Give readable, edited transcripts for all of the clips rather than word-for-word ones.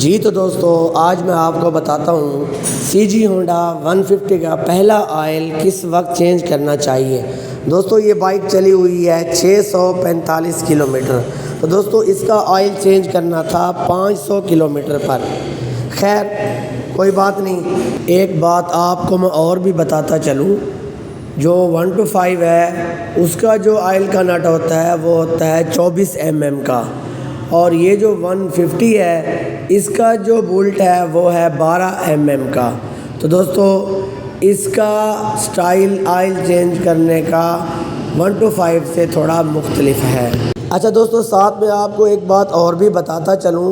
جی تو دوستو آج میں آپ کو بتاتا ہوں سی جی ہونڈا 150 کا پہلا آئل کس وقت چینج کرنا چاہیے۔ دوستو یہ بائک چلی ہوئی ہے 645 کلومیٹر، تو دوستو اس کا آئل چینج کرنا تھا 500 کلومیٹر پر۔ خیر کوئی بات نہیں، ایک بات آپ کو میں اور بھی بتاتا چلوں، جو 125 ہے اس کا جو آئل کا نٹ ہوتا ہے وہ ہوتا ہے 24 mm کا، اور یہ جو 150 ہے اس کا جو بولٹ ہے وہ ہے 12 mm کا۔ تو دوستو اس کا سٹائل آئل چینج کرنے کا 125 سے تھوڑا مختلف ہے۔ اچھا دوستو، ساتھ میں آپ کو ایک بات اور بھی بتاتا چلوں،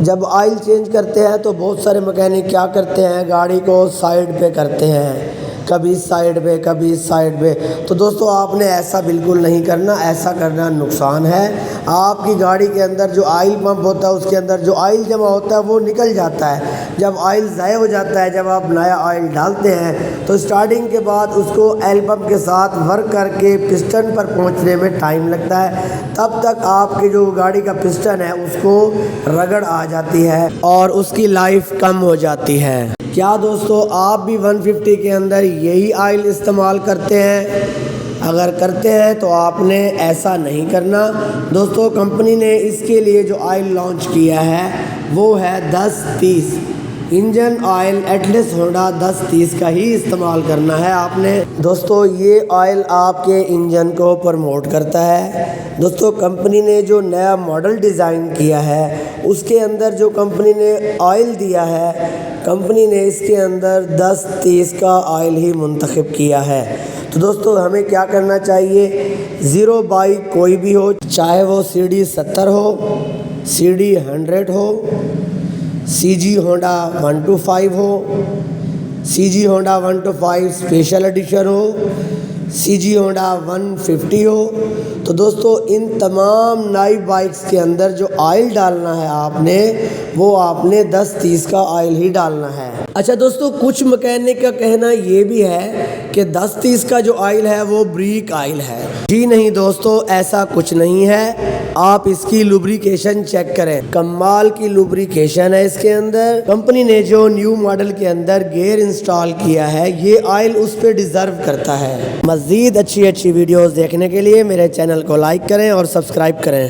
جب آئل چینج کرتے ہیں تو بہت سارے مکینک کیا کرتے ہیں، گاڑی کو سائیڈ پہ کرتے ہیں، کبھی اس سائیڈ پہ کبھی اس سائیڈ پہ۔ تو دوستو آپ نے ایسا بالکل نہیں کرنا، ایسا کرنا نقصان ہے۔ آپ کی گاڑی کے اندر جو آئل پمپ ہوتا ہے اس کے اندر جو آئل جمع ہوتا ہے وہ نکل جاتا ہے۔ جب آئل ضائع ہو جاتا ہے، جب آپ نیا آئل ڈالتے ہیں تو سٹارٹنگ کے بعد اس کو آئل پمپ کے ساتھ ورک کر کے پسٹن پر پہنچنے میں ٹائم لگتا ہے، تب تک آپ کی جو گاڑی کا پسٹن ہے اس کو رگڑ آ جاتی ہے اور اس کی لائف کم ہو جاتی ہے۔ کیا دوستو آپ بھی 150 کے اندر یہی آئل استعمال کرتے ہیں؟ اگر کرتے ہیں تو آپ نے ایسا نہیں کرنا۔ دوستو کمپنی نے اس کے لیے جو آئل لانچ کیا ہے وہ ہے 1030 انجن آئل، ایٹلس ہونڈا 1030 کا ہی استعمال کرنا ہے آپ نے۔ دوستو یہ آئل آپ کے انجن کو پروموٹ کرتا ہے۔ دوستو کمپنی نے جو نیا ماڈل ڈیزائن کیا ہے اس کے اندر جو کمپنی نے آئل دیا ہے، کمپنی نے اس کے اندر 1030 کا آئل ہی منتخب کیا ہے۔ تو دوستو ہمیں کیا کرنا چاہیے، زیرو بائک کوئی بھی ہو، چاہے وہ CD 70 ہو، CD 100 ہو، سی جی ہونڈا 125 ہو، سی جی ہونڈا 125 اسپیشل ایڈیشن ہو، سی جی ہونڈا 150 ہو، تو دوستو ان تمام نئی بائکس کے اندر جو آئل ڈالنا ہے آپ نے، وہ آپ نے 1030 کا آئل ہی ڈالنا ہے۔ اچھا دوستو، کچھ مکینک کا کہنا یہ بھی ہے کہ 1030 کا جو آئل ہے وہ بریک آئل ہے۔ جی نہیں دوستو، ایسا کچھ نہیں ہے، آپ اس کی لوبریکیشن چیک کریں، کمال کی لوبریکیشن ہے اس کے اندر۔ کمپنی نے جو نیو ماڈل کے اندر گیئر انسٹال کیا ہے، یہ آئل اس پہ ڈیزرو کرتا ہے۔ مزید اچھی ویڈیوز دیکھنے کے لیے میرے چینل کو لائک کریں اور سبسکرائب کریں۔